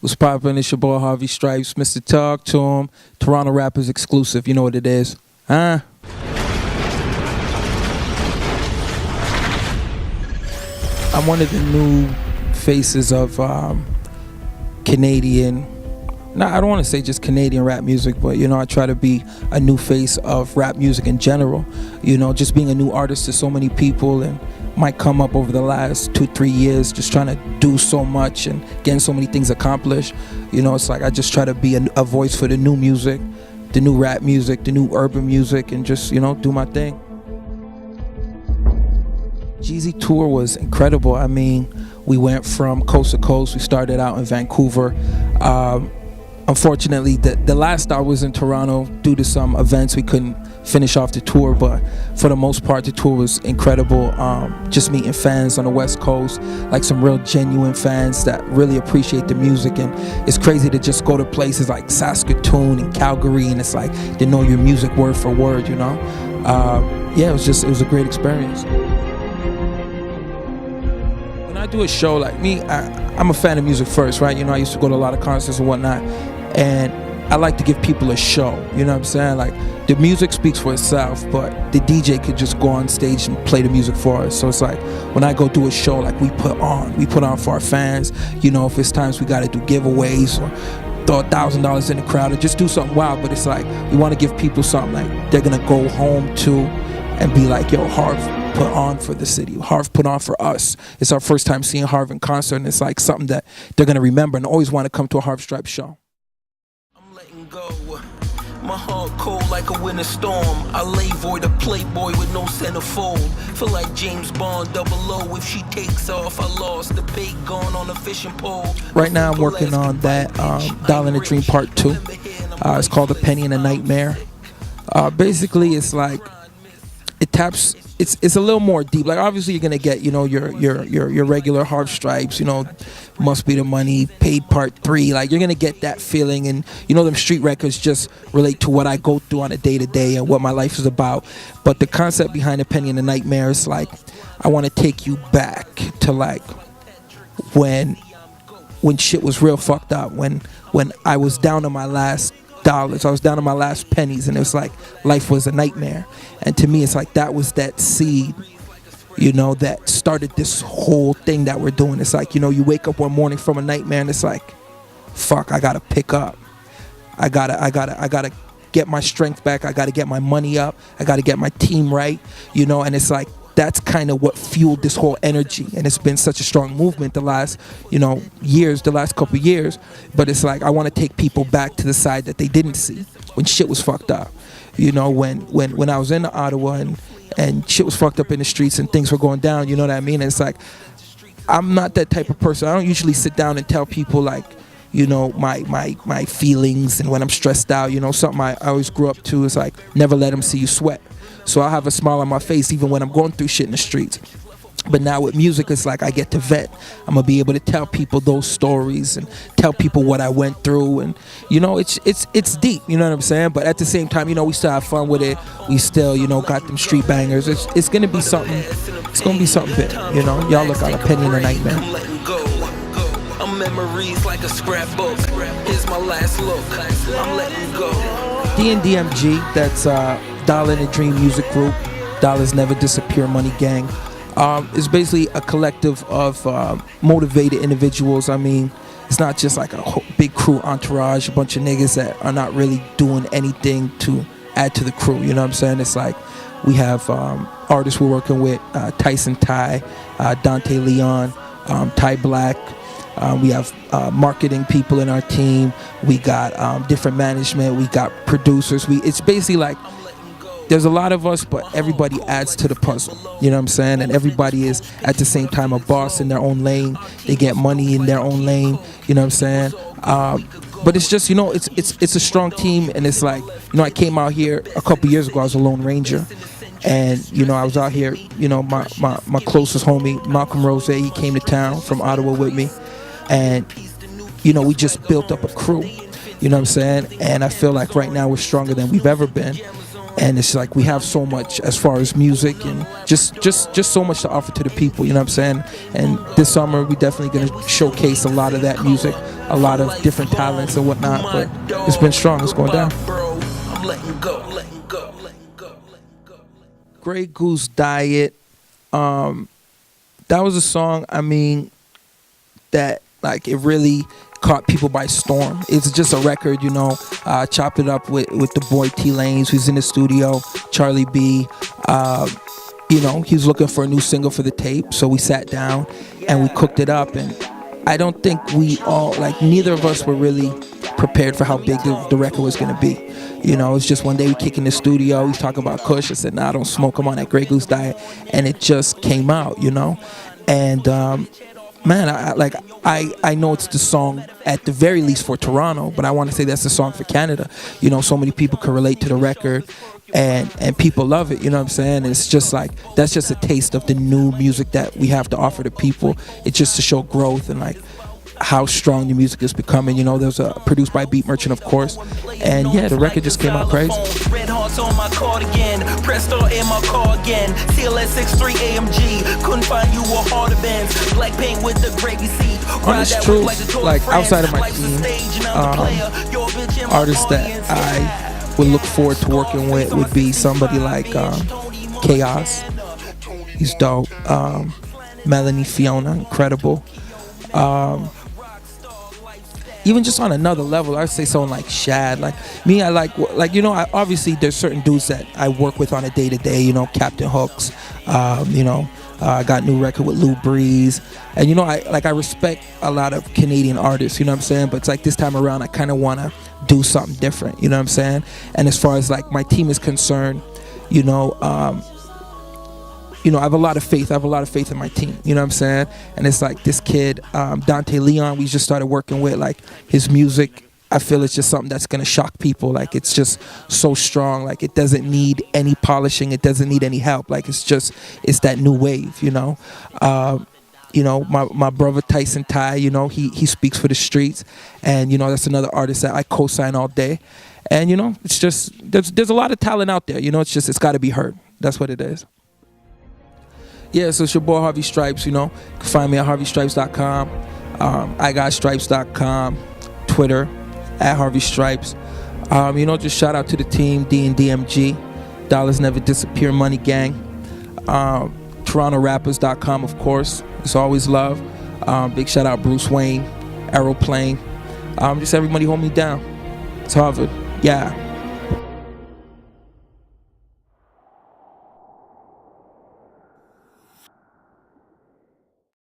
What's poppin'? It's your boy Harvey Stripes, Mr. Talk to him. Toronto Rappers exclusive, you know what it is. I'm one of the new faces of Canadian, I don't want to say just Canadian rap music, but you know, I try to be a new face of rap music in general. You know, just being a new artist to so many people, and might come up over the last 2-3 years, just trying to do so much and getting so many things accomplished. You know, it's like I just try to be a voice for the new music, the new rap music, the new urban music, and just, you know, do my thing. Jeezy tour was incredible. I mean, we went from coast to coast. We started out in Vancouver. Unfortunately, the last I was in Toronto, due to some events, we couldn't finish off the tour, but for the most part, the tour was incredible. Just meeting fans on the West Coast, like some real genuine fans that really appreciate the music, and it's crazy to just go to places like Saskatoon and Calgary, and it's like they know your music word for word, you know? Yeah, it was a great experience. When I do a show, like me, I'm a fan of music first, right? You know, I used to go to a lot of concerts and whatnot, and I like to give people a show, you know what I'm saying? Like, the music speaks for itself, but the DJ could just go on stage and play the music for us. So it's like, when I go do a show, like, we put on for our fans. You know, if it's times we gotta do giveaways or throw $1,000 in the crowd or just do something wild, but it's like, we wanna give people something like they're gonna go home to and be like, yo, Harv put on for the city. Harv put on for us. It's our first time seeing Harv in concert, and it's like something that they're gonna remember and always wanna come to a Harv Stripes show. Go. My heart cold like a winter storm. I lay void a playboy with no centerfold. Feel like James Bond 00. If she takes off, I lost the bait gone on a fishing pole. Right now I'm working on that Dolla in a Dream Part 2. It's called A Penny and a Nightmare. Basically, it's like it taps. It's a little more deep. Like, obviously you're gonna get, you know, your regular Harv Stripes, you know, Must Be the Money, Paid Part 3. Like, you're gonna get that feeling, and you know, them street records just relate to what I go through on a day-to-day and what my life is about. But the concept behind A Penny and a Nightmare is like, I want to take you back to like when shit was real fucked up, when I was down to my last dollars, I was down to my last pennies, and it was like life was a nightmare. And to me, it's like that was that seed, you know, that started this whole thing that we're doing. It's like, you know, you wake up one morning from a nightmare, and it's like, fuck, I gotta pick up. I gotta get my strength back. I gotta get my money up. I gotta get my team right, you know. And it's like, that's kind of what fueled this whole energy, and it's been such a strong movement the last, you know, years, the last couple years. But it's like, I want to take people back to the side that they didn't see when shit was fucked up. You know, when I was in Ottawa and shit was fucked up in the streets and things were going down, you know what I mean? And it's like, I'm not that type of person. I don't usually sit down and tell people, like, you know, my feelings, and when I'm stressed out, you know, something I always grew up to is like, never let them see you sweat. So I'll have a smile on my face even when I'm going through shit in the streets. But now with music, it's like I get to vent. I'm gonna be able to tell people those stories and tell people what I went through, and you know, it's deep, you know what I'm saying? But at the same time, you know, we still have fun with it. We still, you know, got them street bangers. It's gonna be something. It's gonna be something big, you know. Y'all look out, A Penny and a Nightmare. I'm memories like a scrapbook. Here's my last look. I'm letting go. DNDMG, that's Dolla in a Dream Music Group. Dollars Never Disappear Money Gang. It's basically a collective of motivated individuals. I mean, it's not just like a big crew entourage, a bunch of niggas that are not really doing anything to add to the crew, you know what I'm saying? It's like, we have artists we're working with, Tyson Ty, Dante Leon, Ty Black. We have marketing people in our team. We got different management. We got producers. It's basically like, there's a lot of us, but everybody adds to the puzzle, you know what I'm saying? And everybody is at the same time a boss in their own lane. They get money in their own lane, you know what I'm saying? But it's just, you know, it's a strong team, and it's like, you know, I came out here a couple years ago. I was a Lone Ranger, and you know, I was out here, you know, my closest homie Malcolm Rose, he came to town from Ottawa with me, and you know, we just built up a crew, you know what I'm saying? And I feel like right now we're stronger than we've ever been. and it's like we have so much as far as music and just so much to offer to the people, you know what I'm saying? And this summer we definitely gonna showcase a lot of that music, a lot of different talents and whatnot. But it's been strong. It's going down. Grey Goose Diet. That was a song, I mean, that like it really caught people by storm. It's just a record, you know. Chopped it up with the boy T Lanes, who's in the studio, Charlie B. You know, he was looking for a new single for the tape, so we sat down and we cooked it up. And I don't think we all, like, neither of us were really prepared for how big the record was gonna be. You know, it's just one day we kick in the studio, he's talking about Kush. I said, nah, I don't smoke, I'm on that Grey Goose Diet. And it just came out, you know. And man, I know it's the song at the very least for Toronto, but I want to say that's the song for Canada. You know, so many people can relate to the record, and people love it, you know what I'm saying? It's just like, that's just a taste of the new music that we have to offer to people. It's just to show growth and like how strong the music is becoming. You know, there's produced by Beat Merchant, of course, and yeah, the record just came out crazy. Red hearts on my cardigan, press start in my car again. CLS 63 AMG, couldn't find you a harder bands. Black paint with the gravy seat. Honest truth, like outside of my team, artists that I would look forward to working with would be somebody like Chaos. He's dope. Melanie Fiona, incredible. Even just on another level, I'd say someone like Shad. Like me, I like you know, obviously there's certain dudes that I work with on a day-to-day, you know, Captain Hooks, you know, I got a new record with Lou Breeze, and you know, I respect a lot of Canadian artists, you know what I'm saying, but it's like this time around I kind of want to do something different, you know what I'm saying? And as far as like my team is concerned, you know, I have a lot of faith. I have a lot of faith in my team. You know what I'm saying? And it's like this kid, Dante Leon, we just started working with. Like his music, I feel it's just something that's gonna shock people. Like it's just so strong. Like it doesn't need any polishing. It doesn't need any help. Like it's that new wave. You know, my brother Tyson Ty. You know, he speaks for the streets, and you know that's another artist that I co-sign all day. And you know, it's just there's a lot of talent out there. You know, it's got to be heard. That's what it is. Yeah, so it's your boy Harvey Stripes, you know. You can find me at harveystripes.com, igotstripes.com, Twitter, at Harvey Stripes. You know, just shout out to the team, DNDMG, Dollars Never Disappear, Money Gang, TorontoRappers.com, of course. It's always love. Big shout out Bruce Wayne, Aeroplane. Just everybody hold me down. It's Harvard. Yeah.